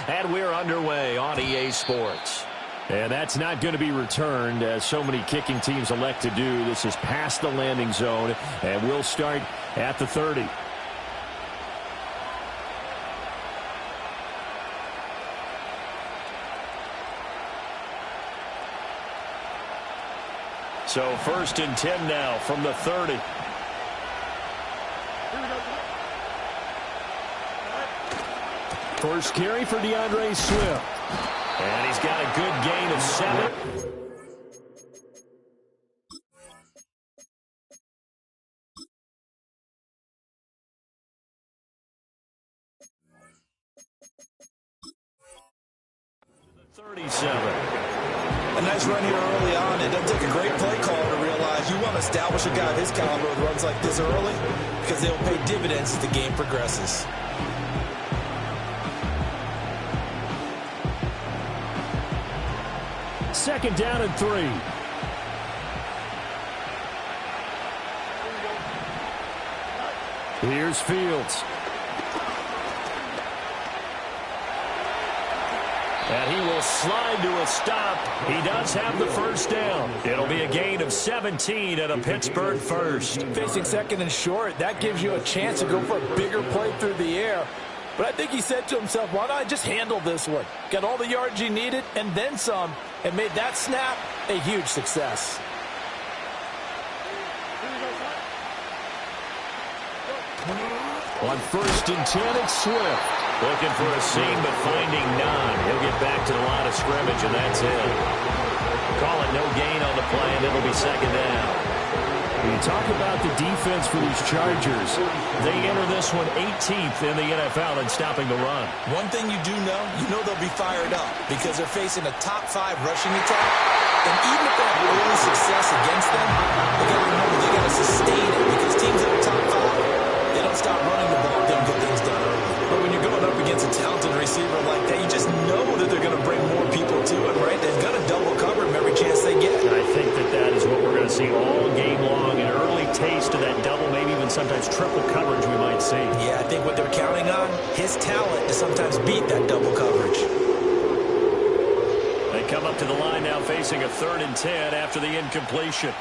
and we're underway on EA Sports. And that's not going to be returned, as so many kicking teams elect to do. This is past the landing zone, and we'll start at the 30. So 1st and 10 now from the 30. First carry for DeAndre Swift. And he's got a good gain of 7. To the 37. A nice run here early on. It doesn't take a great play caller to realize you want to establish a guy of his caliber with runs like this early, because they'll pay dividends as the game progresses. Second down and 3. Here's Fields. And he will slide to a stop. He does have the first down. It'll be a gain of 17 and a Pittsburgh first. Facing 2nd and short, that gives you a chance to go for a bigger play through the air. But I think he said to himself, why not just handle this one? Got all the yards he needed and then some, and made that snap a huge success. On 1st and 10, it's Swift. Looking for a seam, but finding none. He'll get back to the line of scrimmage, and that's it. Call it no gain on the play, and it'll be 2nd down. When you talk about the defense for these Chargers, they enter this one 18th in the NFL in stopping the run. One thing you do know, they'll be fired up because they're facing a top 5 rushing attack. And even if they have early success against them, they got to remember they got to sustain it, because teams that are top 5, they don't stop running the ball if they don't get things done early. But when you're going up against a talented receiver like that, you just know that they're going to bring more people to it, right? They're going to double cover him every chance they get. And I think that is what we're going to see all game long, an early taste of that double, maybe even sometimes triple coverage we might see. Yeah, I think what they're counting on, his talent to sometimes beat that double coverage. They come up to the line now facing a 3rd and 10 after the incompletion.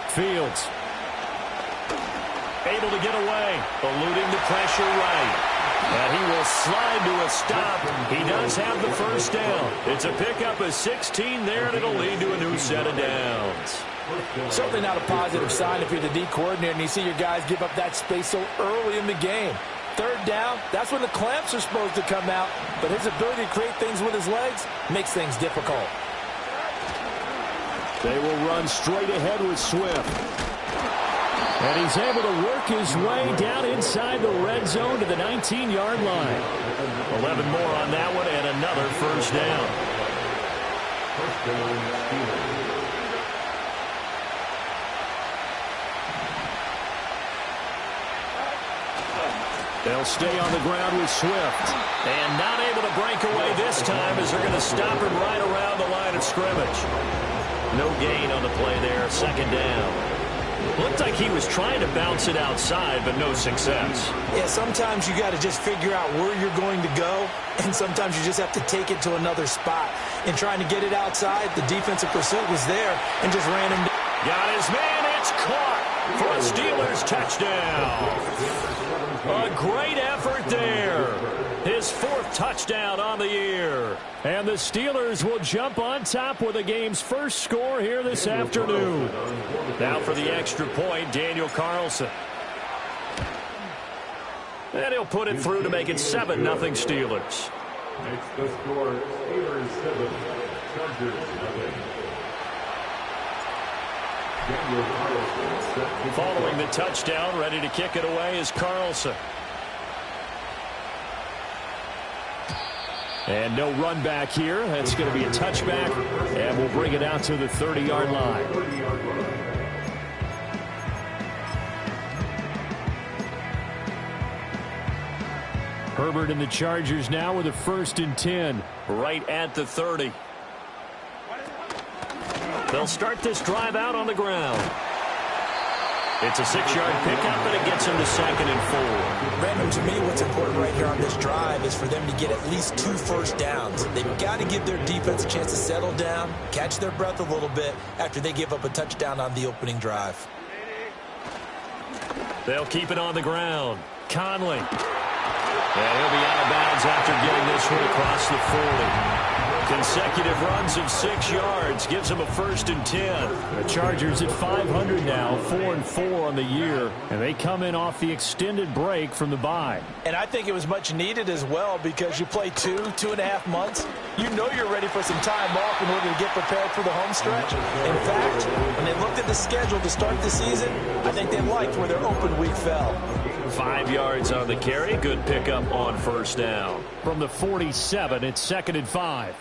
Fields. Able to get away, eluding the pressure right. And he will slide to a stop. He does have the first down. It's a pickup of 16 there, and it'll lead to a new set of downs. Certainly not a positive sign if you're the D coordinator and you see your guys give up that space so early in the game. 3rd down, that's when the clamps are supposed to come out, but his ability to create things with his legs makes things difficult. They will run straight ahead with Swift. And he's able to work his way down inside the red zone to the 19-yard line. 11 more on that one, and another first down. They'll stay on the ground with Swift. And not able to break away this time, as they're going to stop him right around the line of scrimmage. No gain on the play there, 2nd down. Looked like he was trying to bounce it outside, but no success. Yeah, sometimes you got to just figure out where you're going to go, and sometimes you just have to take it to another spot. In trying to get it outside, the defensive pursuit was there and just ran him down. Got his man, it's caught for a Steelers touchdown. A great effort there. His 4th touchdown on the year. And the Steelers will jump on top with the game's first score here this afternoon. Now for the extra point, Daniel Carlson. And he'll put it through to make it 7-0 Steelers. Makes the score Steelers 7, Chargers 0. Daniel Carlson. Following the touchdown, ready to kick it away is Carlson. And no run back here. That's going to be a touchback, and we'll bring it out to the 30-yard line. Herbert and the Chargers now with a 1st and 10. Right at the 30. They'll start this drive out on the ground. It's a 6-yard pickup, and it gets him to 2nd and 4. Brandon, to me, what's important right here on this drive is for them to get at least 2 first downs. They've got to give their defense a chance to settle down, catch their breath a little bit after they give up a touchdown on the opening drive. They'll keep it on the ground. Conley. And he'll be out of bounds after getting this one across the 40. Consecutive runs of 6 yards gives him a 1st and 10. The Chargers at 500 now, 4-4 on the year, and they come in off the extended break from the bye. And I think it was much needed as well because you play 2.5 months. You know you're ready for some time off in order to get prepared for the home stretch. In fact, when they looked at the schedule to start the season, I think they liked where their open week fell. 5 yards on the carry. Good pickup on 1st down. From the 47, it's 2nd and 5.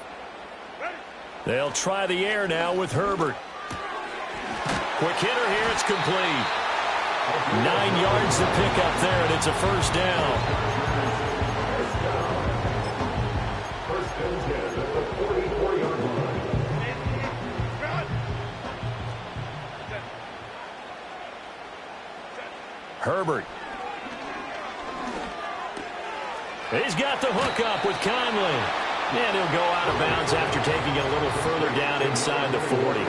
They'll try the air now with Herbert. Quick hitter here. It's complete. 9 yards to pick up there, and it's a 1st down. Herbert. He's got the hook up with Conley. And he'll go out of bounds after taking it a little further down inside the 40.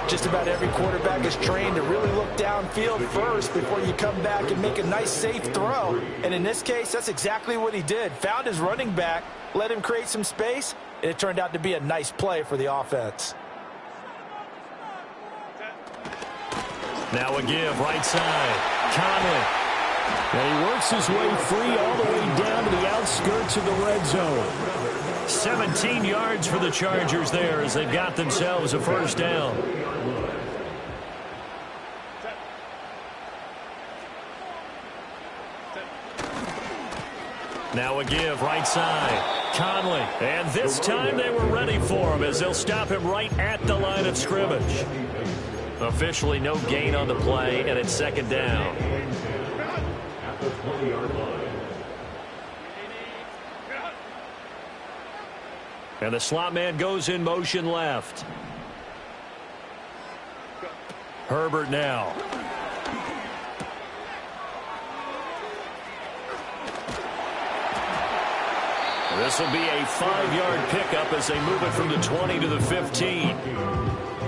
Just about every quarterback is trained to really look downfield first before you come back and make a nice, safe throw. And in this case, that's exactly what he did. Found his running back, let him create some space, and it turned out to be a nice play for the offense. Now a give, right side. Conley. And he works his way free all the way down to the outskirts of the red zone. 17 yards for the Chargers there as they got themselves a 1st down. Now a give, right side. Conley. And this time they were ready for him as they'll stop him right at the line of scrimmage. Officially no gain on the play, and it's 2nd down. And the slot man goes in motion left. Herbert now. This will be a 5-yard pickup as they move it from the 20 to the 15.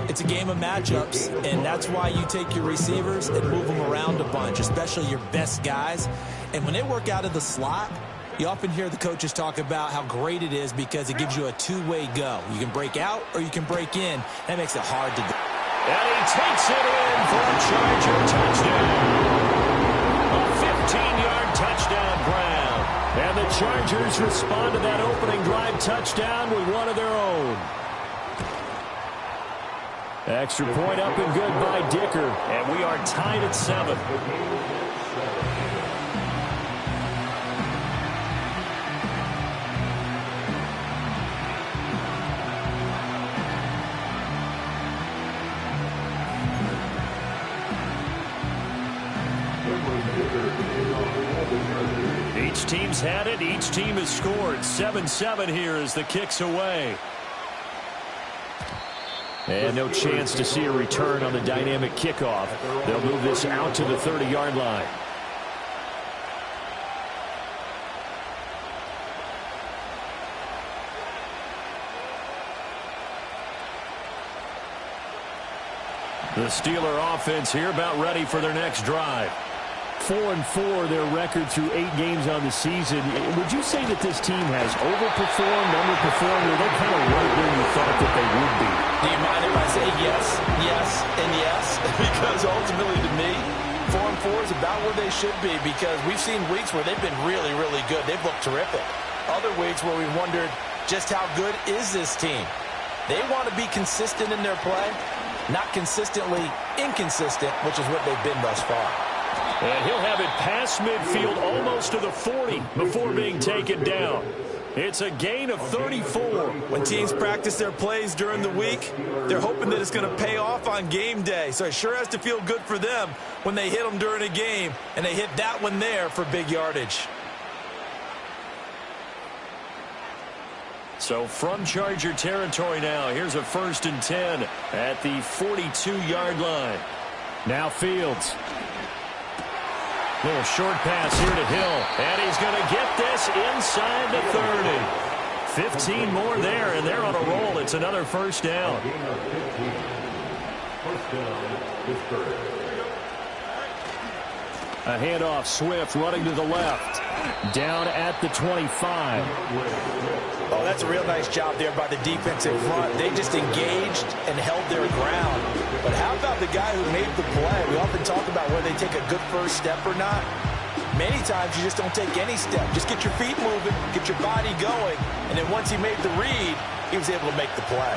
It's a game of matchups, and that's why you take your receivers and move them around a bunch, especially your best guys. And when they work out of the slot, you often hear the coaches talk about how great it is because it gives you a two-way go. You can break out or you can break in. That makes it hard to do. And he takes it in for a Charger touchdown. A 15-yard touchdown Brown. And the Chargers respond to that opening drive touchdown with one of their own. Extra point up and good by Dicker. And we are tied at 7. Each team's had it. Each team has scored. 7-7 here as the kick's away. And no chance to see a return on the dynamic kickoff. They'll move this out to the 30-yard line. The Steeler offense here about ready for their next drive. 4-4 their record through 8 games on the season. Would you say that this team has overperformed, underperformed, or they're kind of right where you thought that they would be? Do you mind if I say yes, yes, and yes? Because ultimately to me, 4-4 is about where they should be because we've seen weeks where they've been really, really good. They've looked terrific. Other weeks where we wondered just how good is this team. They want to be consistent in their play, not consistently inconsistent, which is what they've been thus far. And he'll have it past midfield almost to the 40 before being taken down. It's a gain of 34. When teams practice their plays during the week, they're hoping that it's going to pay off on game day. So it sure has to feel good for them when they hit them during a game, and they hit that one there for big yardage. So from Charger territory now, here's a 1st and 10 at the 42-yard line. Now Fields. Little short pass here to Hill. And he's going to get this inside the 30. 15 more there, and they're on a roll. It's another first down. First down, Pittsburgh. A handoff, Swift running to the left. Down at the 25. Oh, that's a real nice job there by the defensive front. They just engaged and held their ground. But how about the guy who made the play? We often talk about whether they take a good first step or not. Many times you just don't take any step. Just get your feet moving, get your body going, and then once he made the read, he was able to make the play.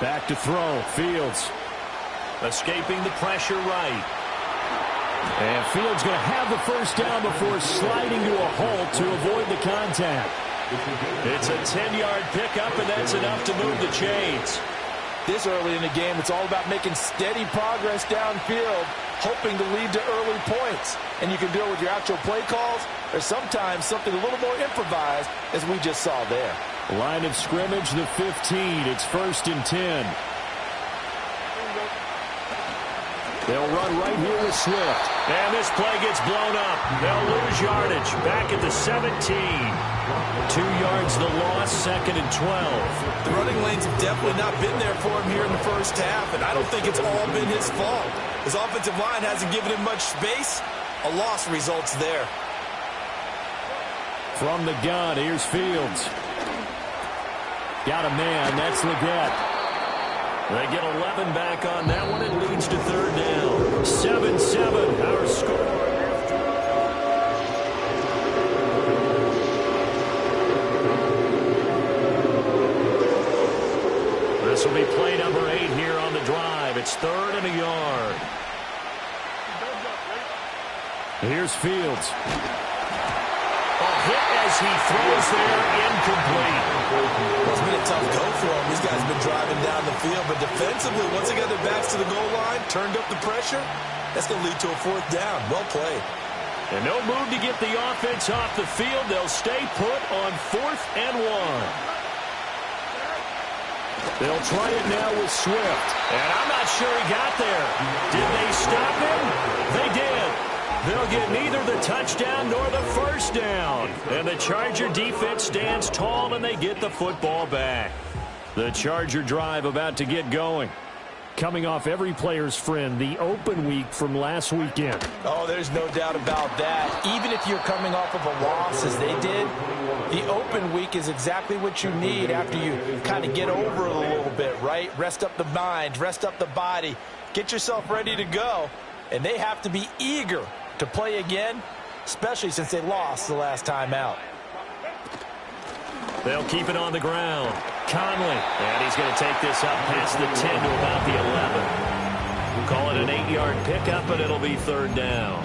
Back to throw. Fields. Escaping the pressure right. And Fields going to have the first down before sliding to a halt to avoid the contact. It's a 10-yard pickup, and that's enough to move the chains. This early in the game, it's all about making steady progress downfield, hoping to lead to early points. And you can do it with your actual play calls, or sometimes something a little more improvised, as we just saw there. Line of scrimmage, the 15. It's 1st and 10. They'll run right here with Swift. And this play gets blown up. They'll lose yardage. Back at the 17. 2 yards the loss, 2nd and 12. The running lanes have definitely not been there for him here in the first half, and I don't think it's all been his fault. His offensive line hasn't given him much space. A loss results there. From the gun, here's Fields. Got a man, that's Legette. They get 11 back on that one. It leads to 3rd down. 7-7, our score. This will be play number 8 here on the drive. It's 3rd and a yard. Here's Fields. A hit as he throws there, incomplete. It's been a tough go for him. These guys have been driving down the field, but defensively, once they got their backs to the goal line, turned up the pressure, that's going to lead to a 4th down. Well played. And no move to get the offense off the field. They'll stay put on 4th and 1. They'll try it now with Swift. And I'm not sure he got there. Did they stop him? They did. They'll get neither the touchdown nor the first down. And the Charger defense stands tall, and they get the football back. The Charger drive about to get going. Coming off every player's friend, the open week from last weekend. Oh, there's no doubt about that. Even if you're coming off of a loss as they did, the open week is exactly what you need after you kind of get over it a little bit, right? Rest up the mind, rest up the body, get yourself ready to go. And they have to be eager to play again, especially since they lost the last time out. They'll keep it on the ground. Conley, and he's going to take this up past the 10 to about the 11. We'll call it an 8-yard pickup, but it'll be 3rd down.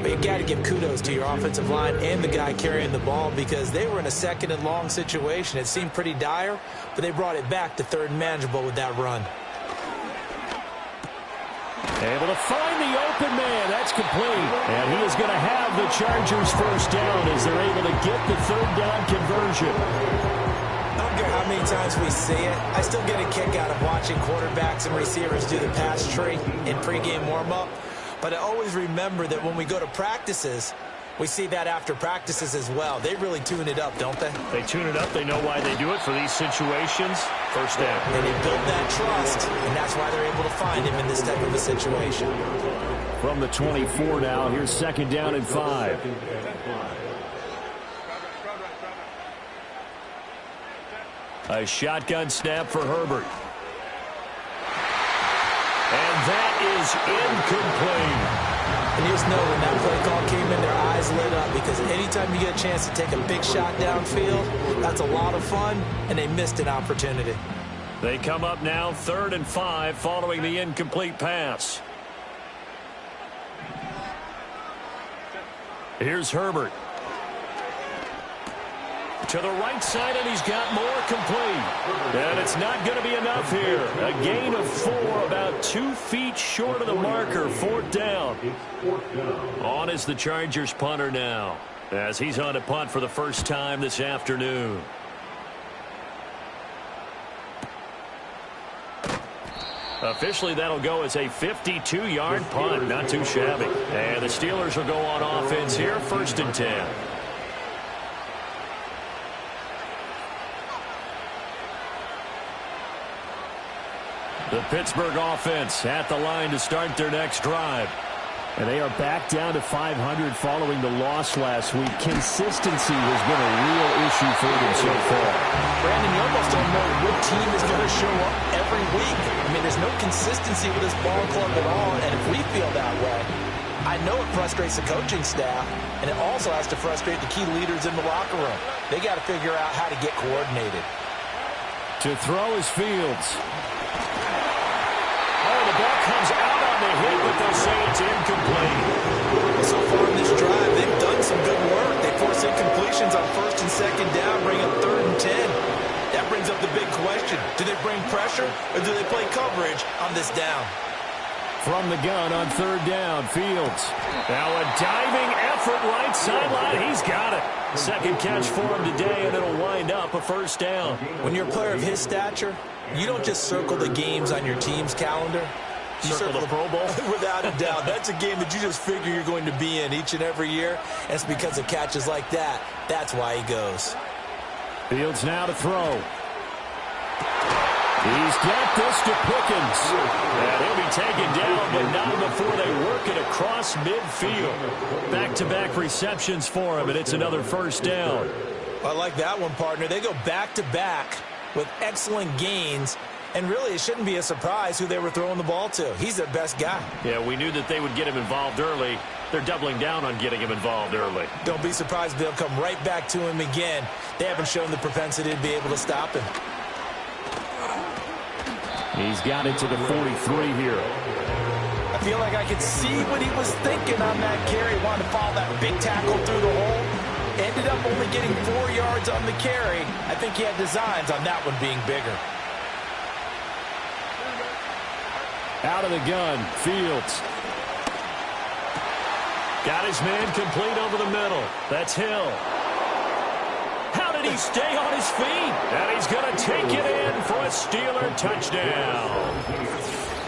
But you got to give kudos to your offensive line and the guy carrying the ball, because they were in a 2nd and long situation. It seemed pretty dire, but they brought it back to 3rd and manageable with that run. Able to find the open man. That's complete. And he is going to have the Chargers first down as they're able to get the 3rd down conversion. I don't care how many times we see it. I still get a kick out of watching quarterbacks and receivers do the pass tree in pregame warm-up. But I always remember that when we go to practices, we see that after practices as well. They really tune it up, don't they? They tune it up. They know why they do it for these situations. First down. And they build that trust, and that's why they're able to find him in this type of a situation. From the 24 now, here's 2nd down and 5. A shotgun snap for Herbert. And that is incomplete. And you just know when that play call came in, their eyes lit up, because anytime you get a chance to take a big shot downfield, that's a lot of fun, and they missed an opportunity. They come up now 3rd and 5 following the incomplete pass. Here's Herbert. To the right side, and he's got more complete. And it's not going to be enough here. A gain of 4, about 2 feet short of the marker. 4th down. On is the Chargers punter now, as he's on to punt for the first time this afternoon. Officially, that'll go as a 52-yard punt. Not too shabby. And the Steelers will go on offense here, 1st and 10. The Pittsburgh offense at the line to start their next drive. And they are back down to 500 following the loss last week. Consistency has been a real issue for them so far. Brandon, you almost don't know what team is going to show up every week. I mean, there's no consistency with this ball club at all, and if we feel that way, I know it frustrates the coaching staff, and it also has to frustrate the key leaders in the locker room. They got to figure out how to get coordinated. To throw is Fields. Oh, the ball comes out on the hit, but they'll say it's incomplete. Well, so far in this drive, they've done some good work. They force incompletions on 1st and 2nd down, bring up 3rd and 10. That brings up the big question. Do they bring pressure, or do they play coverage on this down? From the gun on 3rd down, Fields. Now a diving effort right sideline. He's got it. 2nd catch for him today, and it'll wind up a 1st down. When you're a player of his stature, you don't just circle the games on your team's calendar. You Circle the Pro Bowl? Without a doubt. That's a game that you just figure you're going to be in each and every year. And it's because of catches like that. That's why he goes. Fields now to throw. He's got this to Pickens. And he'll be taken down, but not before they work it across midfield. Back-to-back receptions for him, and it's another 1st down. I like that one, partner. They go back-to-back with excellent gains. And really, it shouldn't be a surprise who they were throwing the ball to. He's their best guy. Yeah, we knew that they would get him involved early. They're doubling down on getting him involved early. Don't be surprised if they'll come right back to him again. They haven't shown the propensity to be able to stop him. He's got it to the 43 here. I feel like I could see what he was thinking on that carry. Wanted to follow that big tackle through the hole. Ended up only getting 4 yards on the carry. I think he had designs on that one being bigger. Out of the gun, Fields. Got his man complete over the middle. That's Hill. How did he stay on his feet? And he's going to take it in for a Steeler touchdown.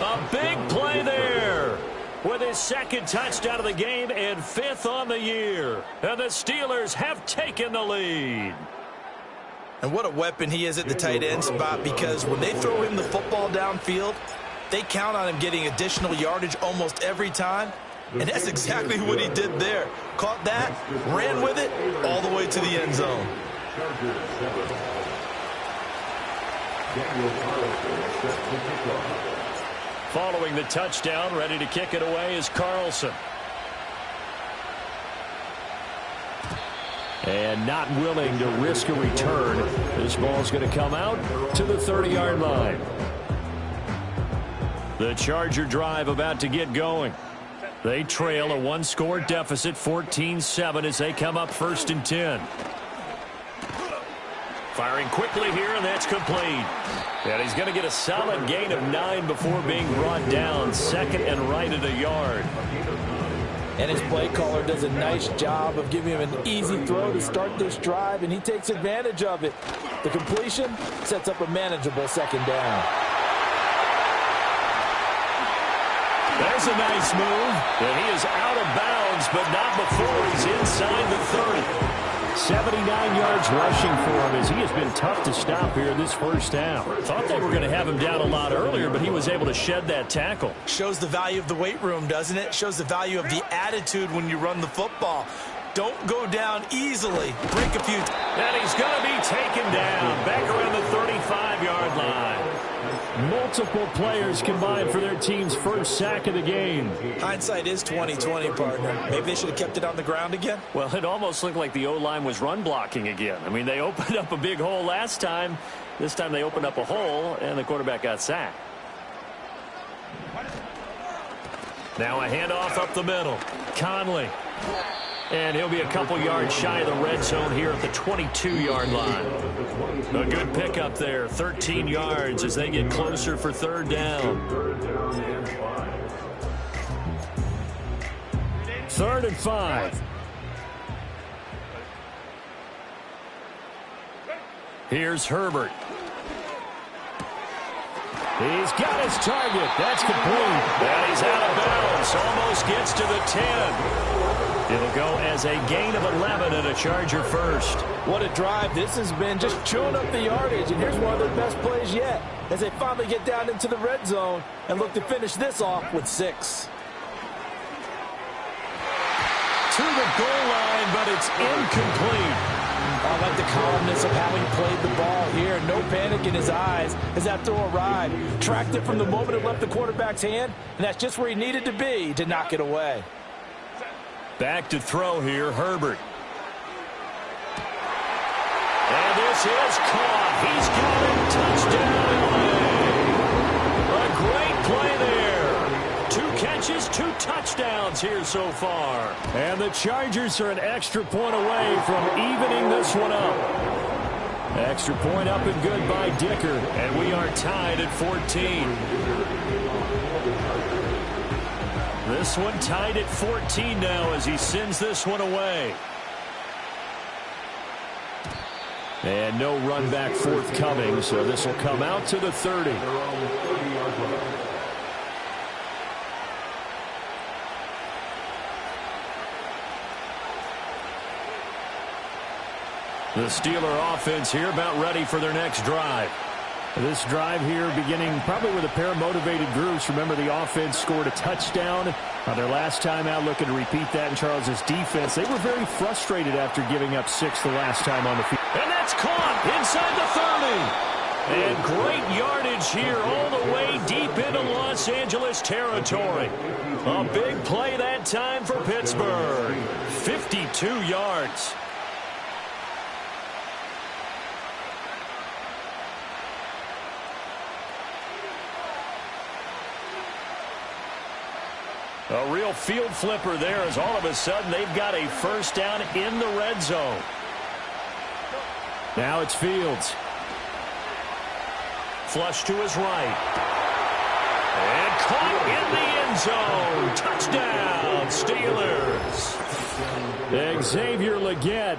A big play there with his 2nd touchdown of the game and 5th on the year. And the Steelers have taken the lead. And what a weapon he is at the tight end spot, because when they throw him the football downfield, they count on him getting additional yardage almost every time. And that's exactly what he did there. Caught that, ran with it, all the way to the end zone. Following the touchdown, ready to kick it away is Carlson. And not willing to risk a return. This ball's going to come out to the 30-yard line. The Charger drive about to get going. They trail a 1-score deficit, 14-7, as they come up 1st and 10. Firing quickly here, and that's complete. And he's going to get a solid gain of 9 before being brought down. 2nd and right at a yard. And his play caller does a nice job of giving him an easy throw to start this drive, and he takes advantage of it. The completion sets up a manageable 2nd down. There's a nice move, and he is out of bounds, but not before he's inside the 30. 79 yards rushing for him, as he has been tough to stop here this 1st half. Thought they were going to have him down a lot earlier, but he was able to shed that tackle. Shows the value of the weight room, doesn't it? Shows the value of the attitude when you run the football. Don't go down easily. Break a few. And he's going to be taken down back around the 35-yard line. Multiple players combined for their team's 1st sack of the game. Hindsight is 20/20, partner. Maybe they should have kept it on the ground again. Well, it almost looked like the O-line was run blocking again. I mean, they opened up a big hole last time. This time they opened up a hole, and the quarterback got sacked. Now a handoff up the middle. Conley. And he'll be a couple yards shy of the red zone here at the 22-yard line. A good pickup there, 13 yards as they get closer for third down. 3rd and 5. Here's Herbert. He's got his target. That's complete. And he's out of bounds. Almost gets to the 10. It'll go as a gain of 11 and a Charger first. What a drive. This has been just chewing up the yardage. And here's one of their best plays yet as they finally get down into the red zone and look to finish this off with 6. To the goal line, but it's incomplete. I like the calmness of how he played the ball here. No panic in his eyes as that throw arrived. Tracked it from the moment it left the quarterback's hand, and that's just where he needed to be to knock it away. Back to throw here, Herbert. And this is caught. He's got it. Touchdown, LA. A great play there. 2 catches, 2 touchdowns here so far. And the Chargers are an extra point away from evening this one up. Extra point up and good by Dicker. And we are tied at 14. This one tied at 14 now as he sends this one away. And no run back forthcoming, so this will come out to the 30. The Steeler offense here about ready for their next drive. This drive here beginning probably with a pair of motivated groups. Remember, the offense scored a touchdown their last time out, looking to repeat that in Charles' defense. They were very frustrated after giving up 6 the last time on the field. And that's caught inside the 30. And great yardage here all the way deep into Los Angeles territory. A big play that time for Pittsburgh. 52 yards. A real field flipper there as all of a sudden they've got a first down in the red zone. Now it's Fields. Flush to his right. And caught in the end zone. Touchdown, Steelers. Xavier Legette.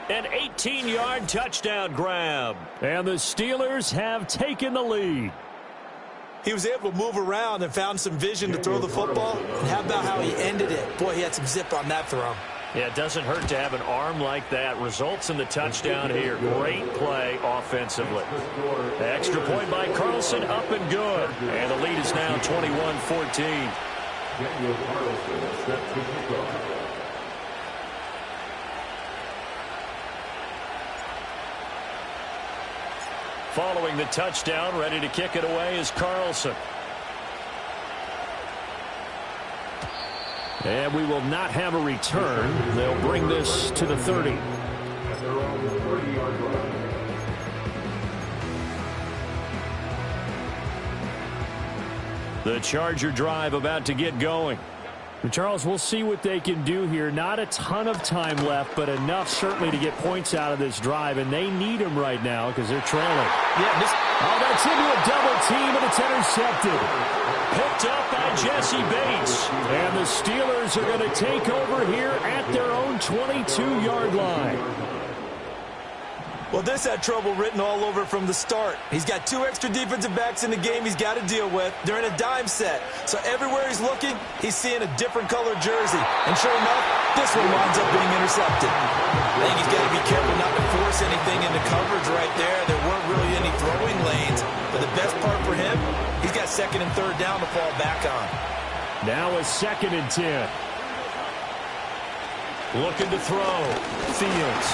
An 18-yard touchdown grab. And the Steelers have taken the lead. He was able to move around and found some vision to throw the football. And how about how he ended it? Boy, he had some zip on that throw. Yeah, it doesn't hurt to have an arm like that. Results in the touchdown here. Great play offensively. The extra point by Carlson, up and good. And the lead is now 21-14. Following the touchdown, ready to kick it away is Carlson. And we will not have a return. They'll bring this to the 30. The Charger drive about to get going. And Charles, we'll see what they can do here. Not a ton of time left, but enough certainly to get points out of this drive, and they need them right now because they're trailing. Yeah, that's into a double team, and it's intercepted. Picked up by Jesse Bates. And the Steelers are going to take over here at their own 22-yard line. Well, this had trouble written all over from the start. He's got 2 extra defensive backs in the game he's got to deal with. They're in a dime set. So everywhere he's looking, he's seeing a different colored jersey. And sure enough, this one winds up being intercepted. I think he's got to be careful not to force anything into coverage right there. There weren't really any throwing lanes. But the best part for him, he's got 2nd and 3rd down to fall back on. Now a 2nd and 10. Looking to throw. Fields.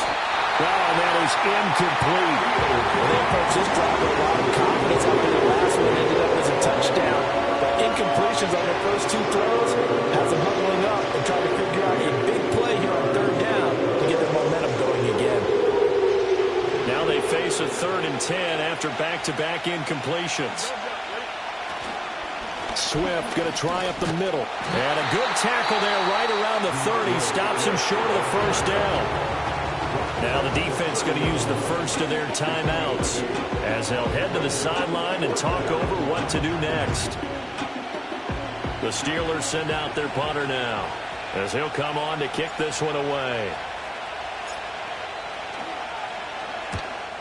Oh, that is incomplete. Well, they approached this drive with a lot of confidence after the last one ended up as a touchdown. But incompletions on their first 2 throws has them huddling up and trying to figure out a big play here on 3rd down to get their momentum going again. Now they face a 3rd and 10 after back-to-back incompletions. Swift going to try up the middle. And a good tackle there right around the 30. Stops him short of the first down. Now the defense going to use the first of their timeouts as they'll head to the sideline and talk over what to do next. The Steelers send out their punter now as he'll come on to kick this one away.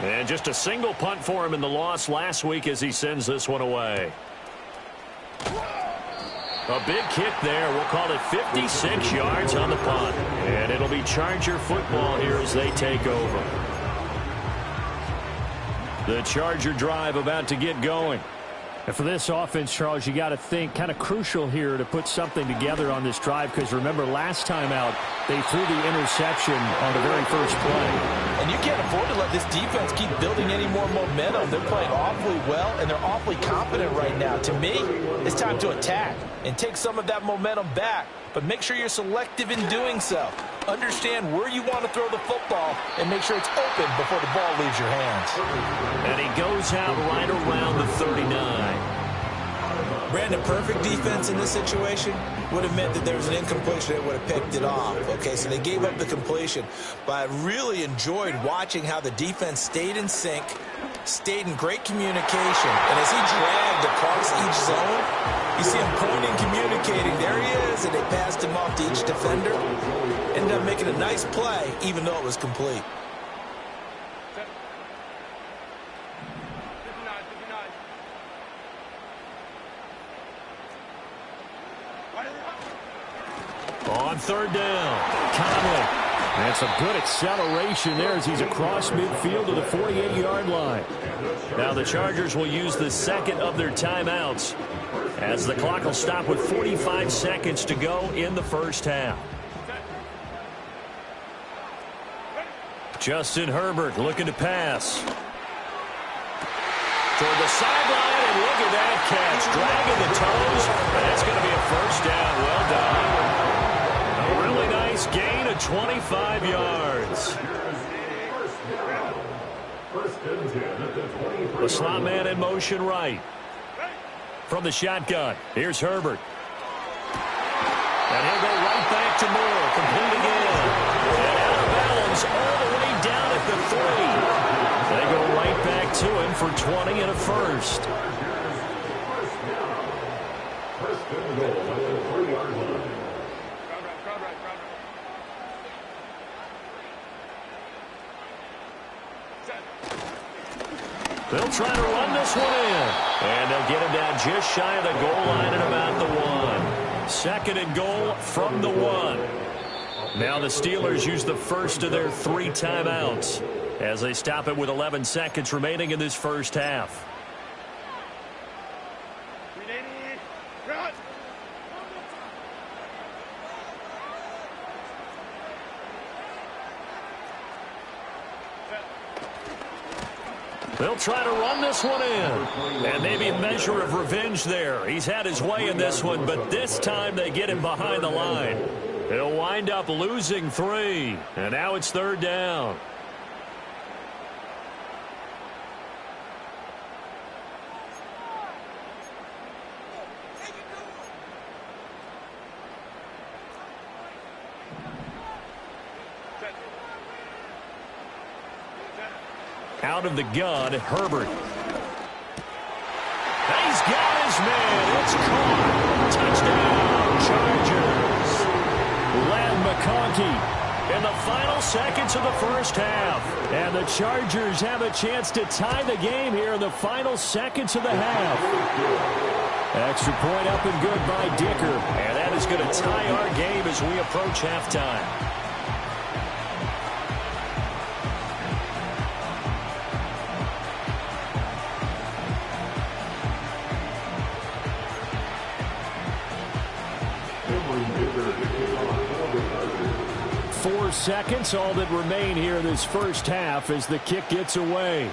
And just a single punt for him in the loss last week as he sends this one away. A big kick there. We'll call it 56 yards on the punt. And it'll be Charger football here as they take over. The Charger drive about to get going. And for this offense, Charles, you got to think kind of crucial here to put something together on this drive, because remember last time out they threw the interception on the very first play. And you can't afford to let this defense keep building any more momentum. They're playing awfully well, and they're awfully confident right now. To me, it's time to attack and take some of that momentum back. But make sure you're selective in doing so. Understand where you want to throw the football and make sure it's open before the ball leaves your hands. And he goes out right around the 39. Brandon, perfect defense in this situation would have meant that there was an incompletion that would have picked it off. Okay, so they gave up the completion. But I really enjoyed watching how the defense stayed in sync, stayed in great communication. And as he dragged across each zone, you see him pointing, communicating. There he is, and they passed him off to each defender. Ended up making a nice play, even though it was complete. On third down, Conley. And some good acceleration there as he's across midfield to the 48-yard line. Now the Chargers will use the second of their timeouts as the clock will stop with 45 seconds to go in the first half. Justin Herbert looking to pass. Toward the sideline, and look at that catch. Dragging the toes, and that's going to be a first down. Well done. A really nice gain of 25 yards. The slot man in motion right. From the shotgun, here's Herbert. And he'll go right back to Moore. Complete again. And out of bounds all the way down at the 3. They go right back to him for 20 and a first. They'll try to run this one in. And they'll get him down just shy of the goal line at about the 1. Second and goal from the 1. Now the Steelers use the first of their 3 timeouts as they stop it with 11 seconds remaining in this first half. They'll try to run this one in. And maybe a measure of revenge there. He's had his way in this one, but this time they get him behind the line. He'll wind up losing 3. And now it's third down. Out of the gun, Herbert. He's got his man. It's caught. Touchdown, Chargers. Len McConkey in the final seconds of the first half. And the Chargers have a chance to tie the game here in the final seconds of the half. Extra point up and good by Dicker. And that is going to tie our game as we approach halftime. Seconds, all that remain here in this first half as the kick gets away.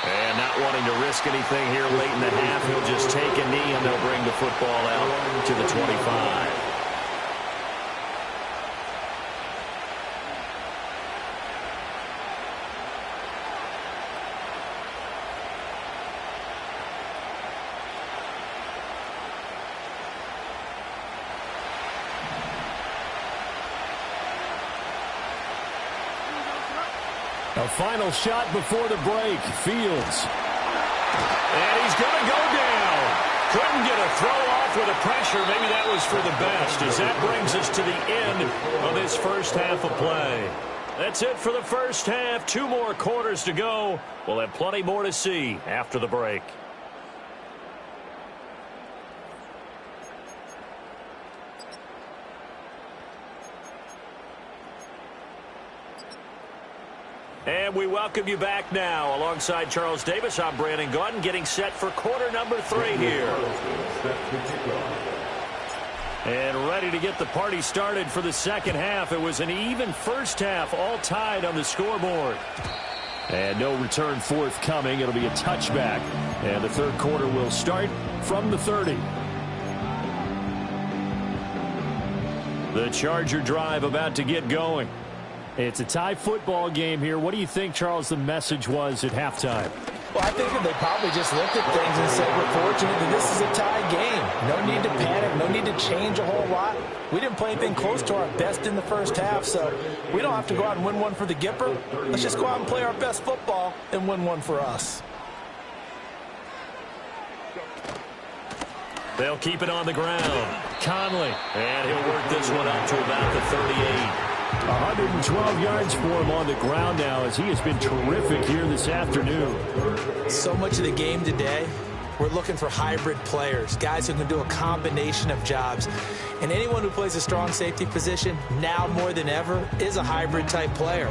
And not wanting to risk anything here late in the half, he'll just take a knee and they'll bring the football out to the 25. A final shot before the break. Fields. And he's going to go down. Couldn't get a throw off with the pressure. Maybe that was for the best, as that brings us to the end of this first half of play. That's it for the first half. 2 more quarters to go. We'll have plenty more to see after the break. And we welcome you back now. Alongside Charles Davis, I'm Brandon Gaudin, getting set for quarter number 3 here. And ready to get the party started for the second half. It was an even first half, all tied on the scoreboard. And no return forthcoming. It'll be a touchback. And the third quarter will start from the 30. The Charger drive about to get going. It's a tie football game here. What do you think, Charles, the message was at halftime? Well, I think they probably just looked at things and said, we're fortunate that this is a tie game. No need to panic. No need to change a whole lot. We didn't play anything close to our best in the first half, so we don't have to go out and win one for the Gipper. Let's just go out and play our best football and win one for us. They'll keep it on the ground. Conley. And he'll work this one up to about the 38. 112 yards for him on the ground now, as he has been terrific here this afternoon. So much of the game today, we're looking for hybrid players, guys who can do a combination of jobs. And anyone who plays a strong safety position, now more than ever, is a hybrid type player.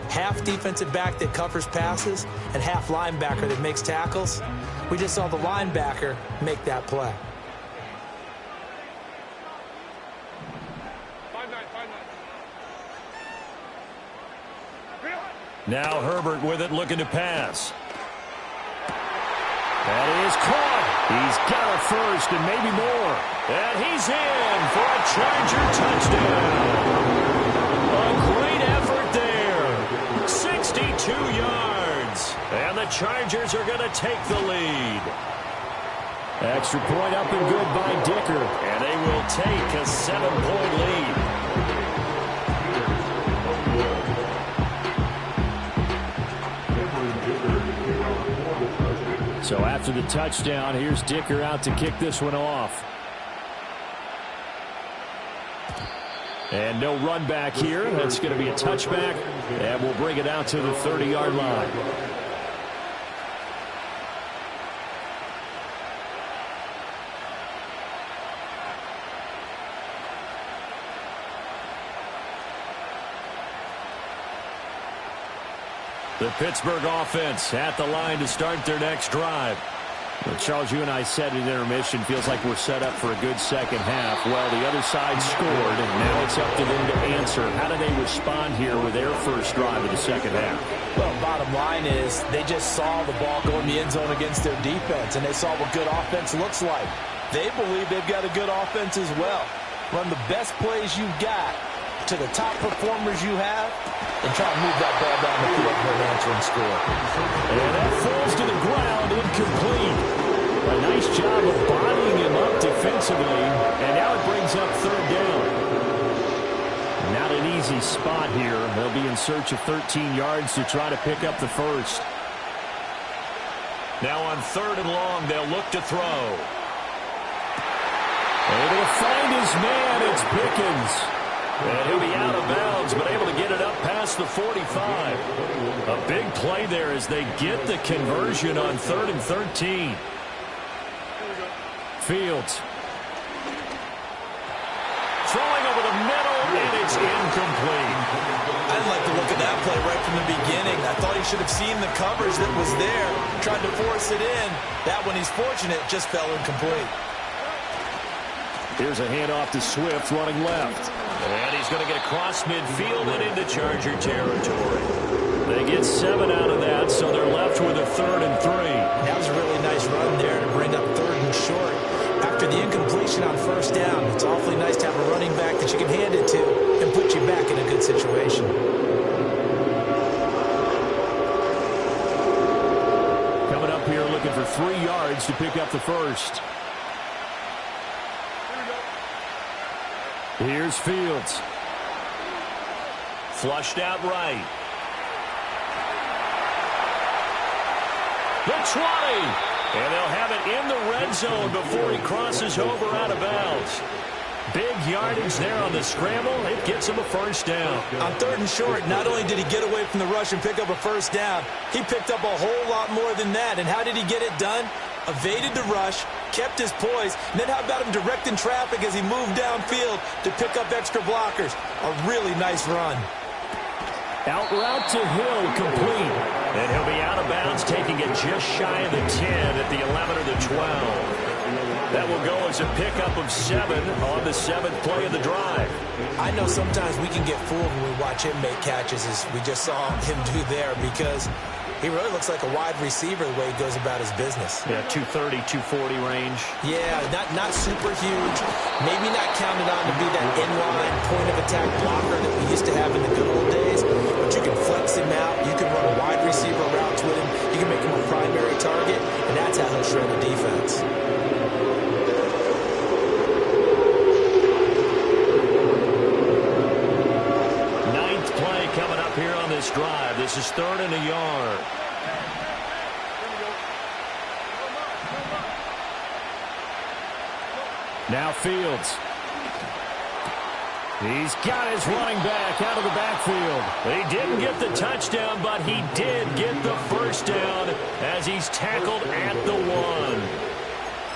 Half defensive back that covers passes and half linebacker that makes tackles. We just saw the linebacker make that play. Now Herbert with it, looking to pass. That is caught. He's got a first and maybe more. And he's in for a Charger touchdown. A great effort there. 62 yards. And the Chargers are going to take the lead. Extra point up and good by Dicker. And they will take a 7-point lead. So after the touchdown, here's Dicker out to kick this one off. And no run back here. That's going to be a touchback. And we'll bring it out to the 30-yard line. The Pittsburgh offense at the line to start their next drive. Well, Charles, you and I said at intermission, feels like we're set up for a good second half. Well, the other side scored, and now it's up to them to answer. How do they respond here with their first drive of the second half? Well, bottom line is they just saw the ball go in the end zone against their defense, and they saw what good offense looks like. They believe they've got a good offense as well. Run the best plays you've got to the top performers you have, and try to move that ball down the field for an answering score. And that falls to the ground, incomplete. A nice job of bodying him up defensively, and now it brings up third down. Not an easy spot here. They'll be in search of 13 yards to try to pick up the first. Now on 3rd and long, they'll look to throw. Able to find his man, it's Pickens. And he'll be out of bounds, but able to get it up past the 45. A big play there as they get the conversion on 3rd and 13. Fields. Throwing over the middle, and it's incomplete. I like the look at that play right from the beginning. I thought he should have seen the coverage that was there, tried to force it in. That one, he's fortunate, just fell incomplete. Here's a handoff to Swift running left. And he's going to get across midfield and into Charger territory. They get 7 out of that, so they're left with a 3rd and 3. That was a really nice run there to bring up 3rd and short. After the incompletion on 1st down, it's awfully nice to have a running back that you can hand it to and put you back in a good situation. Coming up here looking for 3 yards to pick up the first. Here's Fields. Flushed out right. The 20. And they'll have it in the red zone before he crosses over out of bounds. Big yardage there on the scramble. It gets him a first down. On 3rd and short, not only did he get away from the rush and pick up a first down, he picked up a whole lot more than that. And how did he get it done? Evaded the rush, kept his poise, and then how about him directing traffic as he moved downfield to pick up extra blockers? A really nice run. Out route to Hill, complete. And he'll be out of bounds, taking it just shy of the 10 at the 11 or the 12. That will go as a pickup of 7 on the 7th play of the drive. I know sometimes we can get fooled when we watch him make catches, as we just saw him do there, because he really looks like a wide receiver the way he goes about his business. Yeah, 230, 240 range. Yeah, not super huge. Maybe not counted on to be that inline point-of-attack blocker that we used to have in the good old days, but you can flex him out. You can run wide receiver routes with him. You can make him a primary target, and that's how he'll shred a defense. Coming up here on this drive. This is 3rd and a yard. Now Fields. He's got his running back out of the backfield. He didn't get the touchdown, but he did get the first down as he's tackled at the 1.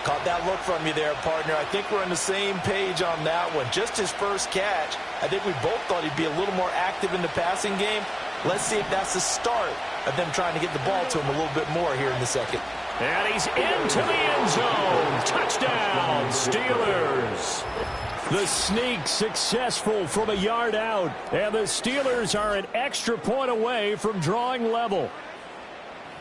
Caught that look from you there, partner. I think we're on the same page on that one. Just his first catch. I think we both thought he'd be a little more active in the passing game. Let's see if that's the start of them trying to get the ball to him a little bit more here in the second. And he's into the end zone. Touchdown, Steelers. The sneak successful from a yard out. And the Steelers are an extra point away from drawing level.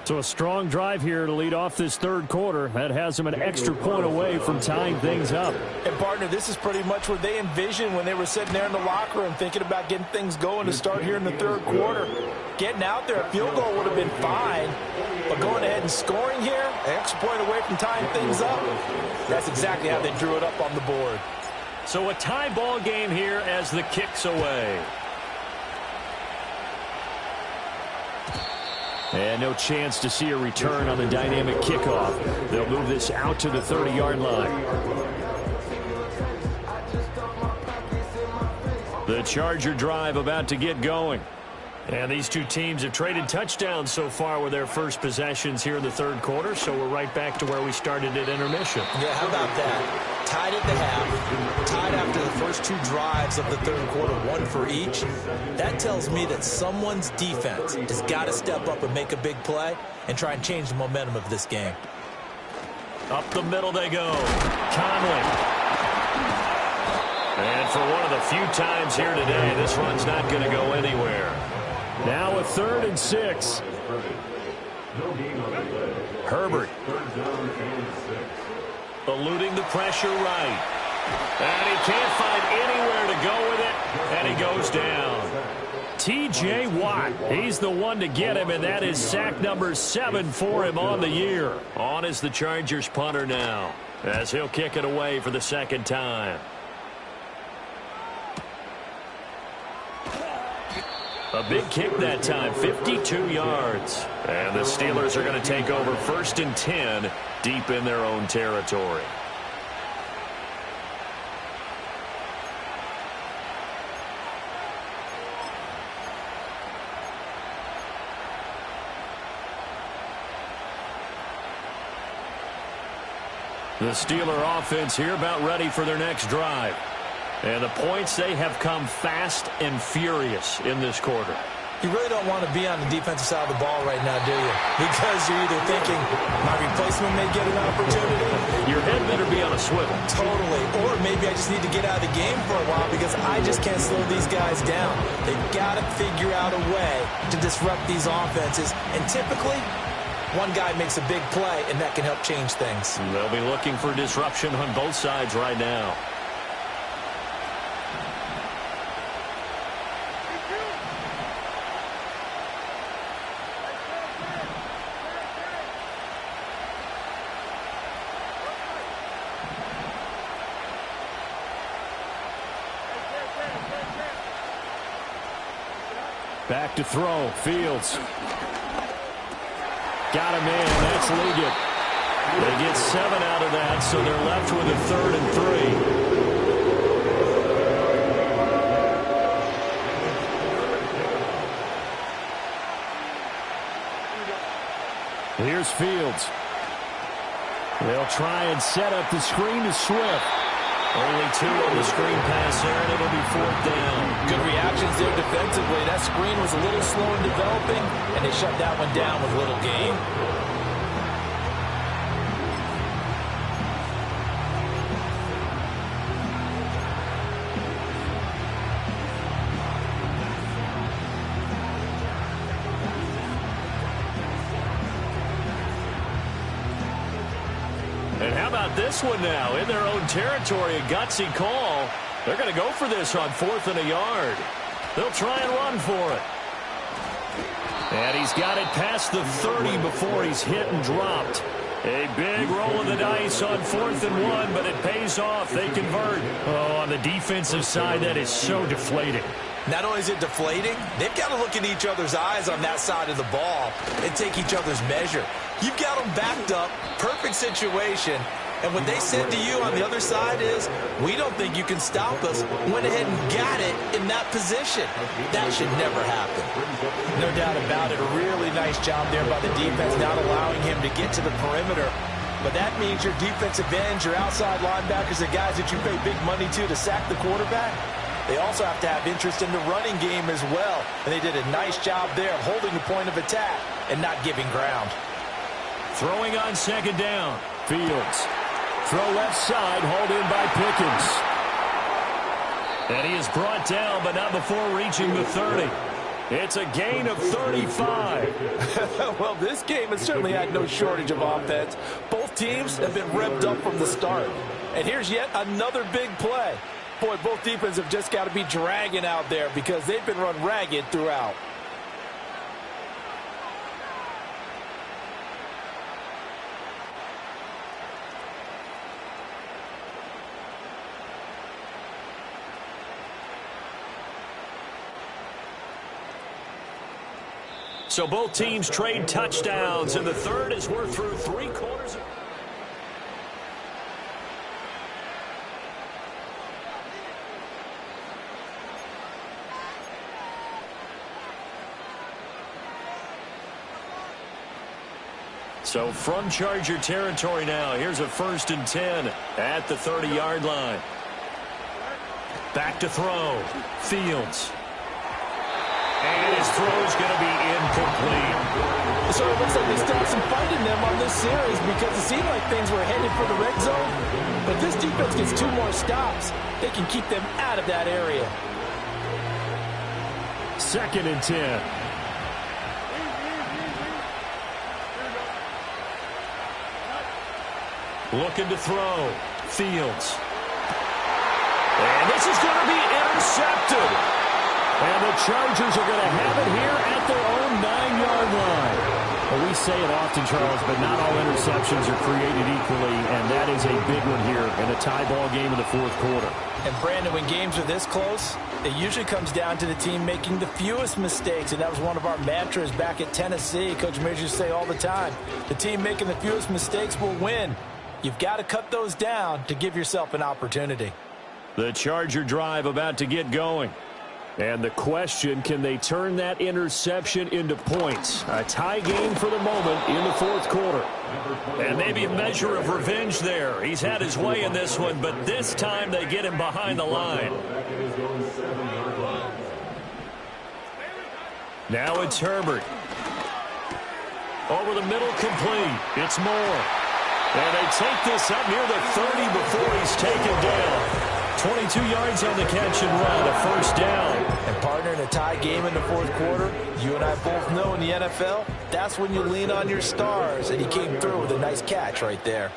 So a strong drive here to lead off this 3rd quarter. That has them an extra point away from tying things up. And, partner, this is pretty much what they envisioned when they were sitting there in the locker room thinking about getting things going to start here in the 3rd quarter. Getting out there, a field goal would have been fine. But going ahead and scoring here, an extra point away from tying things up, that's exactly how they drew it up on the board. So a tie ball game here as the kick's away. And no chance to see a return on the dynamic kickoff. They'll move this out to the 30-yard line. The Charger drive about to get going. And these two teams have traded touchdowns so far with their first possessions here in the 3rd quarter, so we're right back to where we started at intermission. Yeah, how about that? Tied at the half, tied after the first 2 drives of the 3rd quarter, 1 for each. That tells me that someone's defense has got to step up and make a big play and try and change the momentum of this game. Up the middle they go. Conley. And for one of the few times here today, this run's not going to go anywhere. Now a 3rd and 6. Herbert. Eluding the pressure right. And he can't find anywhere to go with it. And he goes down. T.J. Watt, he's the one to get him, and that is sack number 7 for him on the year. On is the Chargers punter now, as he'll kick it away for the 2nd time. A big kick that time, 52 yards. And the Steelers are going to take over 1st and 10 deep in their own territory. The Steeler offense here about ready for their next drive. And the points, they have come fast and furious in this quarter. You really don't want to be on the defensive side of the ball right now, do you? Because you're either thinking, my replacement may get an opportunity. Your head better be on a swivel. Totally. Or maybe I just need to get out of the game for a while because I just can't slow these guys down. They've got to figure out a way to disrupt these offenses. And typically, one guy makes a big play, and that can help change things. They'll be looking for disruption on both sides right now. Back to throw. Fields. Got him in. That's Liggett. They get 7 out of that, so they're left with a 3rd and 3. Here's Fields. They'll try and set up the screen to Swift. Only 2 on the screen pass there, and it'll be 4th down. Good reactions there defensively. That screen was a little slow in developing, and they shut that one down with little gain. And how about this one now? In their own territory, a gutsy call. They're going to go for this on 4th and a yard. They'll try and run for it. And he's got it past the 30 before he's hit and dropped. A big roll of the dice on 4th and 1, but it pays off. They convert. Oh, on the defensive side, that is so deflating. Not only is it deflating, they've got to look in each other's eyes on that side of the ball and take each other's measure. You've got them backed up, perfect situation, and what they said to you on the other side is, we don't think you can stop us. Went ahead and got it in that position. That should never happen. No doubt about it. A really nice job there by the defense, not allowing him to get to the perimeter. But that means your defensive ends, your outside linebackers, the guys that you pay big money to sack the quarterback, they also have to have interest in the running game as well. And they did a nice job there of holding the point of attack and not giving ground. Throwing on 2nd down. Fields. Throw left side, hauled in by Pickens. And he is brought down, but not before reaching the 30. It's a gain of 35. Well, this game has certainly had no shortage of offense. Both teams have been revved up from the start. And here's yet another big play. Boy, both defenses have just got to be dragging out there because they've been run ragged throughout. So both teams trade touchdowns, and the third as we're through 3/4. So from Charger territory now, here's a 1st and 10 at the 30-yard line. Back to throw. Fields. And his throw's going to be incomplete. So it looks like they still have some fight in them on this series because it seemed like things were headed for the red zone. But this defense gets 2 more stops. They can keep them out of that area. 2nd and 10. Looking to throw. Fields. And this is going to be intercepted. And the Chargers are going to have it here at their own 9-yard line. Well, we say it often, Charles, but not all interceptions are created equally, and that is a big one here in a tie ball game in the 4th quarter. And, Brandon, when games are this close, it usually comes down to the team making the fewest mistakes, and that was one of our mantras back at Tennessee. Coach Mears used to say all the time, the team making the fewest mistakes will win. You've got to cut those down to give yourself an opportunity. The Charger drive about to get going. And the question, can they turn that interception into points? A tie game for the moment in the 4th quarter. And maybe a measure of revenge there. He's had his way in this one, but this time they get him behind the line. Now it's Herbert. Over the middle, complete. It's Moore. And they take this up near the 30 before he's taken down. 22 yards on the catch and run, a 1st down. And, partner, in a tie game in the 4th quarter, you and I both know in the NFL, that's when you lean on your stars. And he came through with a nice catch right there.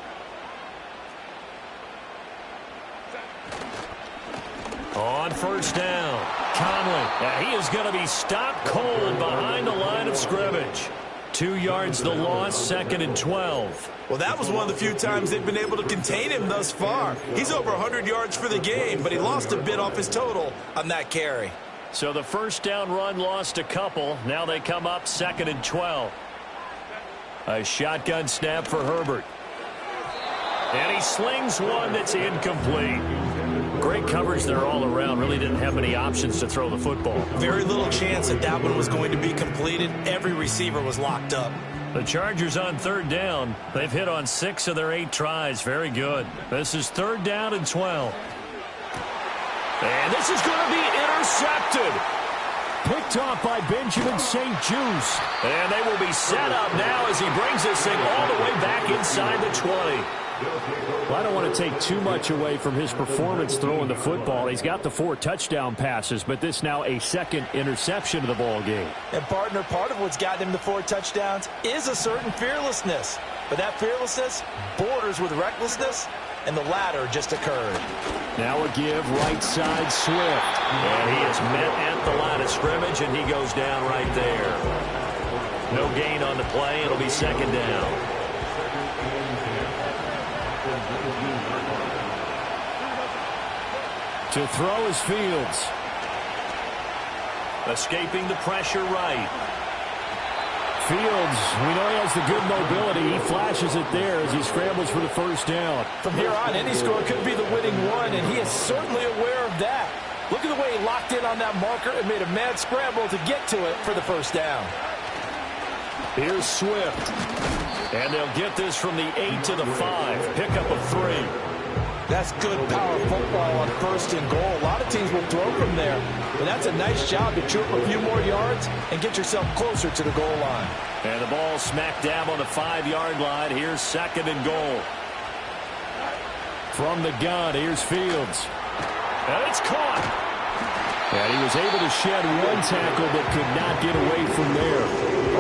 On 1st down, Conley. He is going to be stopped cold behind the line of scrimmage. 2 yards the loss, 2nd and 12. Well, that was one of the few times they've been able to contain him thus far. He's over 100 yards for the game, but he lost a bit off his total on that carry. So the 1st down run lost a couple. Now they come up 2nd and 12. A shotgun snap for Herbert. And he slings one that's incomplete. Great coverage there all around. Really didn't have many options to throw the football. Very little chance that that one was going to be completed. Every receiver was locked up. The Chargers on third down. They've hit on 6 of their 8 tries. Very good. This is 3rd down and 12. And this is going to be intercepted. Picked off by Benjamin St-Juste. And they will be set up now as he brings this thing all the way back inside the 20. Well, I don't want to take too much away from his performance throwing the football. He's got the 4 touchdown passes, but this now a 2nd interception of the ball game. And, partner, part of what's gotten him the 4 touchdowns is a certain fearlessness. But that fearlessness borders with recklessness, and the latter just occurred. Now a give right side Swift. And he is met at the line of scrimmage, and he goes down right there. No gain on the play. It'll be 2nd down. To throw is Fields. Escaping the pressure right. Fields, we know he has the good mobility. He flashes it there as he scrambles for the 1st down. From here on, any score could be the winning one, and he is certainly aware of that. Look at the way he locked in on that marker and made a mad scramble to get to it for the 1st down. Here's Swift. And they'll get this from the 8 to the 5. Pickup of 3. That's good power football on 1st and goal. A lot of teams will throw from there. But that's a nice job to chew up a few more yards and get yourself closer to the goal line. And the ball smack dab on the 5-yard line. Here's 2nd and goal. From the gun, here's Fields. And it's caught. And he was able to shed 1 tackle but could not get away from there.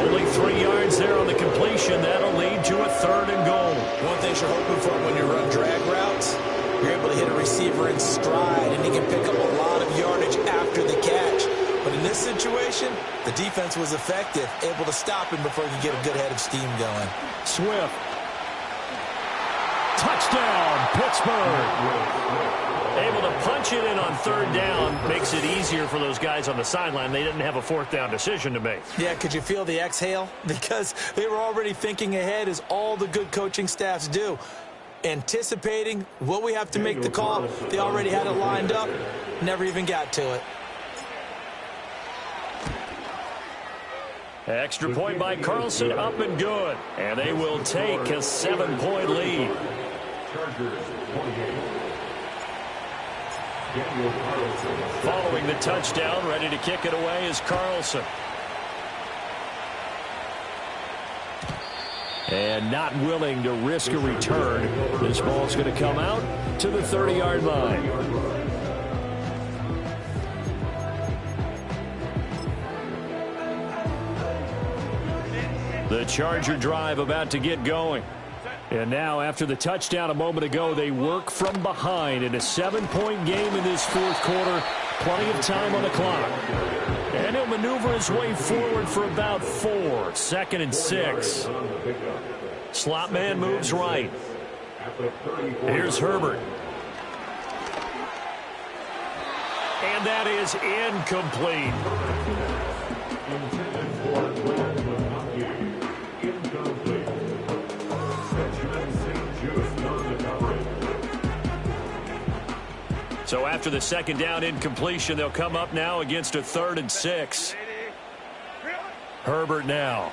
Only 3 yards there on the completion. That'll lead to a 3rd and goal. One thing you're hoping for when you run drag routes, you're able to hit a receiver in stride, and he can pick up a lot of yardage after the catch. But in this situation, the defense was effective, able to stop him before he could get a good head of steam going. Swift. Touchdown, Pittsburgh. Able to punch it in on 3rd down makes it easier for those guys on the sideline. They didn't have a 4th down decision to make. Yeah, could you feel the exhale? Because they were already thinking ahead, as all the good coaching staffs do. Anticipating, will we have to make the call? They already had it lined up, never even got to it. Extra point by Carlson, up and good. And they will take a 7-point lead. Following the touchdown, ready to kick it away is Carlson. And not willing to risk a return. This ball's going to come out to the 30-yard line. The Charger drive about to get going. And now, after the touchdown a moment ago, they work from behind in a 7-point game in this 4th quarter. Plenty of time on the clock. And he'll maneuver his way forward for about 4. 2nd and 6. Slot man moves right. Here's Herbert. And that is incomplete. So after the 2nd down incompletion, they'll come up now against a 3rd and 6. Herbert now.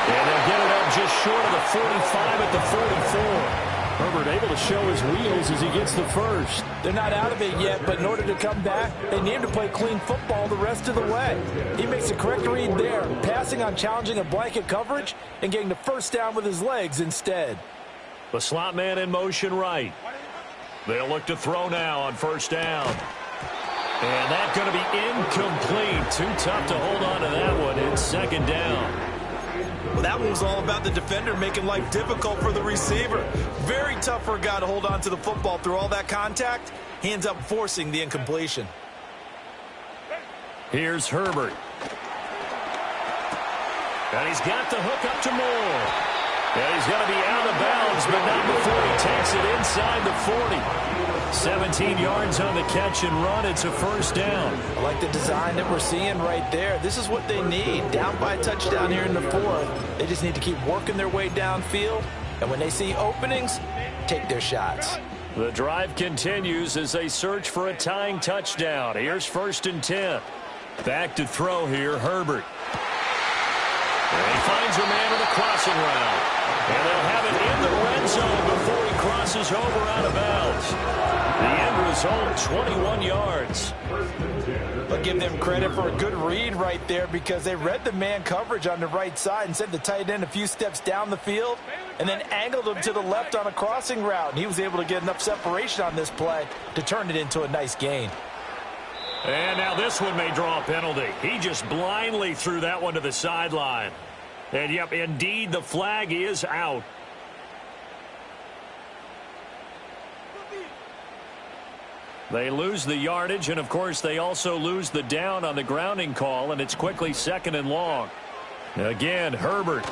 And they'll get it up just short of the 45 at the 44. Herbert able to show his wheels as he gets the 1st. They're not out of it yet, but in order to come back, they need him to play clean football the rest of the way. He makes the correct read there, passing on challenging a blanket coverage and getting the 1st down with his legs instead. The slot man in motion right. They'll look to throw now on 1st down. And that's going to be incomplete. Too tough to hold on to that one. It's 2nd down. Well, that one was all about the defender making life difficult for the receiver. Very tough for a guy to hold on to the football through all that contact. Hands up, forcing the incompletion. Here's Herbert. And he's got the hook up to Moore. And he's going to be out of bounds, but not before he takes it inside the 40. 17 yards on the catch and run. It's a first down. I like the design that we're seeing right there. This is what they need. Down by a touchdown here in the fourth. They just need to keep working their way downfield. And when they see openings, take their shots. The drive continues as they search for a tying touchdown. Here's 1st and 10. Back to throw here, Herbert. And he finds a man with a crossing route. And they'll have it in the red zone before he crosses over out of bounds. The end result, 21 yards. I'll give them credit for a good read right there because they read the man coverage on the right side and sent the tight end a few steps down the field and then angled him to the left on a crossing route. And he was able to get enough separation on this play to turn it into a nice gain. And now this one may draw a penalty. He just blindly threw that one to the sideline. And, yep, indeed, the flag is out. They lose the yardage, and, of course, they also lose the down on the grounding call, and it's quickly 2nd and long. Again, Herbert.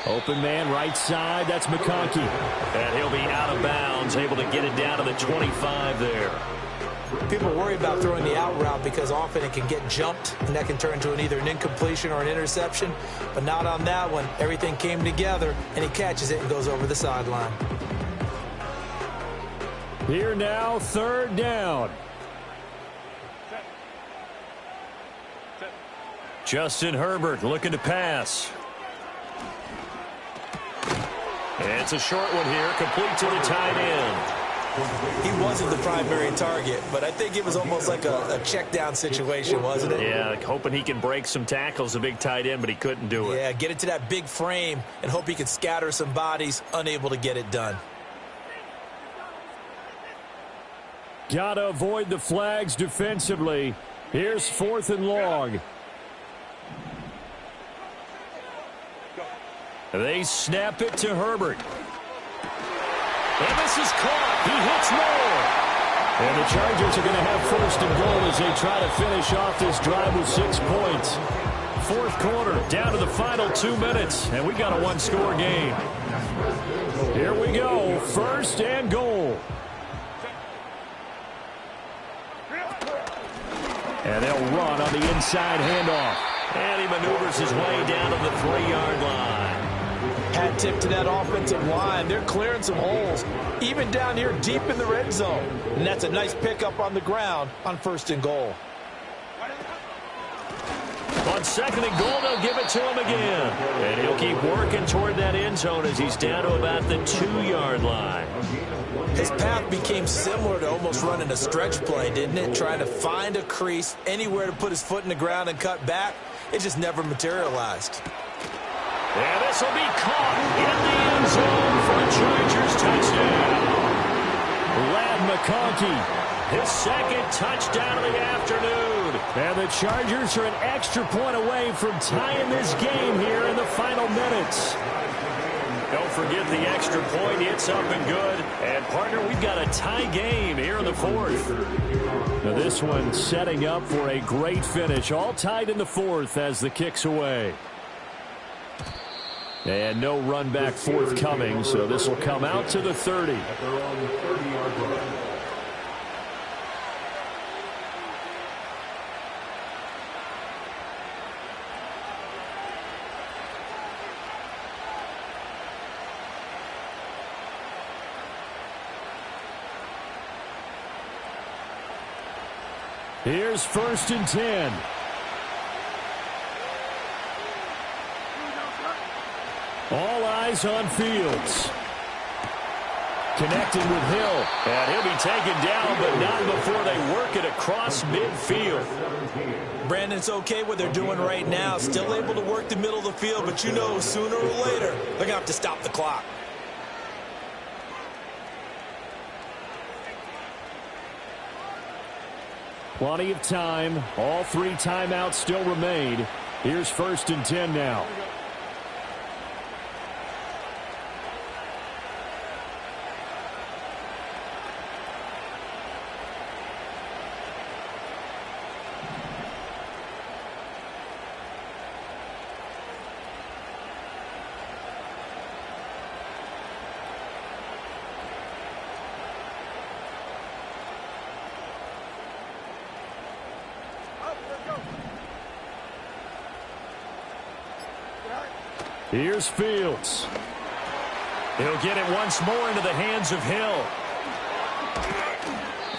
Open man right side. That's McConkey. And he'll be out of bounds, able to get it down to the 25 there. People worry about throwing the out route because often it can get jumped, and that can turn into either an incompletion or an interception. But not on that one. Everything came together, and he catches it and goes over the sideline. Here now, 3rd down. Justin Herbert looking to pass. And it's a short one here, complete to the tight end. He wasn't the primary target, but I think it was almost like a check down situation, wasn't it? Yeah, hoping he can break some tackles, a big tight end, but he couldn't do it. Yeah, get it to that big frame and hope he can scatter some bodies, unable to get it done. Gotta avoid the flags defensively. Here's 4th and long. They snap it to Herbert. And this is caught. He hits more. And the Chargers are going to have 1st and goal as they try to finish off this drive with 6 points. 4th quarter, down to the final 2 minutes, and we got a one-score game. Here we go, 1st and goal. And they'll run on the inside handoff. And he maneuvers his way down to the 3-yard line. Hat tip to that offensive line. They're clearing some holes, even down here deep in the red zone. And that's a nice pickup on the ground on 1st and goal. On 2nd and goal, they'll give it to him again. And he'll keep working toward that end zone as he's down to about the 2-yard line. His path became similar to almost running a stretch play, didn't it? Trying to find a crease, anywhere to put his foot in the ground and cut back. It just never materialized. And this will be caught in the end zone for a Chargers touchdown. Ladd McConkey, his 2nd touchdown of the afternoon. And the Chargers are an extra point away from tying this game here in the final minutes. Don't forget the extra point. It's up and good. And, partner, we've got a tie game here in the 4th. Now this one setting up for a great finish. All tied in the 4th as the kick's away. And no run back forthcoming, so this will come out to the 30. Here's 1st and 10. All eyes on Fields. Connecting with Hill. And he'll be taken down, but not before they work it across midfield. Brandon, it's okay what they're doing right now. Still able to work the middle of the field, but you know sooner or later they're going to have to stop the clock. Plenty of time. All 3 timeouts still remain. Here's 1st and 10 now. Here's Fields. He'll get it once more into the hands of Hill.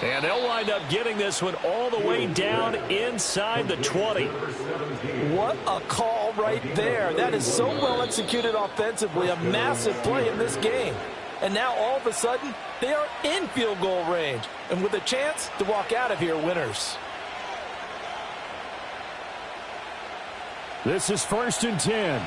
And they'll wind up getting this one all the way down inside the 20. What a call right there. That is so well executed offensively. A massive play in this game. And now all of a sudden, they are in field goal range. And with a chance to walk out of here winners. This is 1st and 10.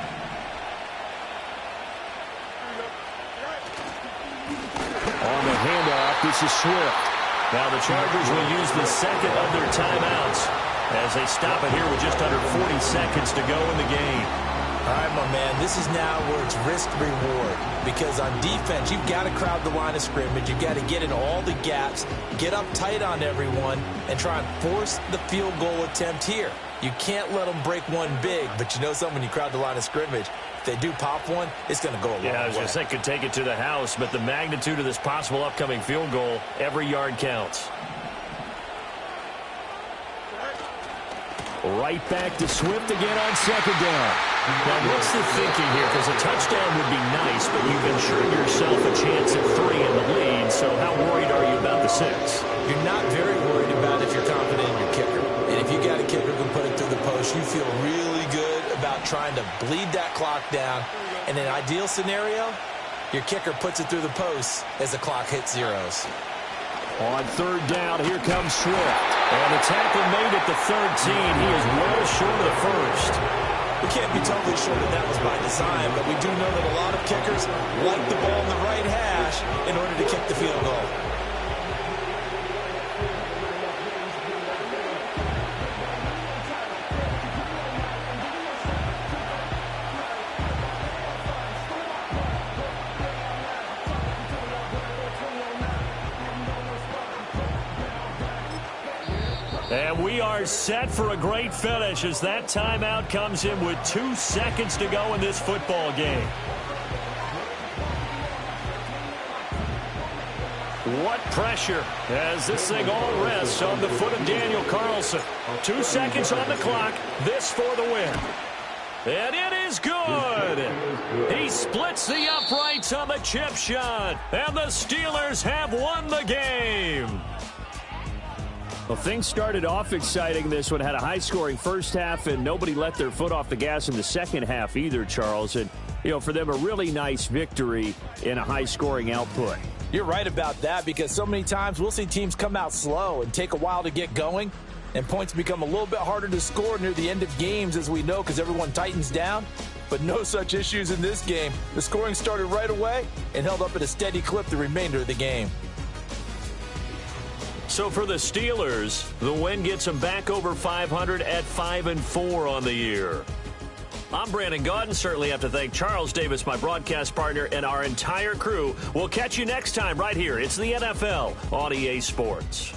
On the handoff, this is Swift. Now the Chargers will use the second of their timeouts as they stop it here with just under 40 seconds to go in the game. All right, my man, this is now where it's risk-reward. Because on defense, you've got to crowd the line of scrimmage. You've got to get in all the gaps, get up tight on everyone, and try and force the field goal attempt here. You can't let them break one big, but you know something, when you crowd the line of scrimmage, if they do pop one, it's going to go a long way. Yeah, I was going to say, could take it to the house, but the magnitude of this possible upcoming field goal, every yard counts. Right back to Swift again on 2nd down. Now, what's the thinking here? Because a touchdown would be nice, but you've ensured yourself a chance at 3 in the lead, so how worried are you about the 6? You're not very worried about if you're confident in your kicker. And if you got a kicker who can put it through the post, you feel really good about trying to bleed that clock down. In an ideal scenario, your kicker puts it through the post as the clock hits zeros. On 3rd down, here comes Swift. And the tackle made at the 13. He is well short of the first. We can't be totally sure that that was by design, but we do know that a lot of kickers like the ball in the right hash in order to kick the field goal. And we are set for a great finish as that timeout comes in with 2 seconds to go in this football game. What pressure as this thing all rests on the foot of Daniel Carlson. 2 seconds on the clock. This for the win. And it is good. He splits the uprights on the chip shot. And the Steelers have won the game. Well, things started off exciting. This one had a high-scoring first half, and nobody let their foot off the gas in the second half either, Charles. And, you know, for them, a really nice victory in a high-scoring output. You're right about that because so many times we'll see teams come out slow and take a while to get going, and points become a little bit harder to score near the end of games, as we know, because everyone tightens down. But no such issues in this game. The scoring started right away and held up at a steady clip the remainder of the game. So for the Steelers, the win gets them back over 500 at 5-4 on the year. I'm Brandon Gaudin. Certainly have to thank Charles Davis, my broadcast partner, and our entire crew. We'll catch you next time right here. It's the NFL on EA Sports.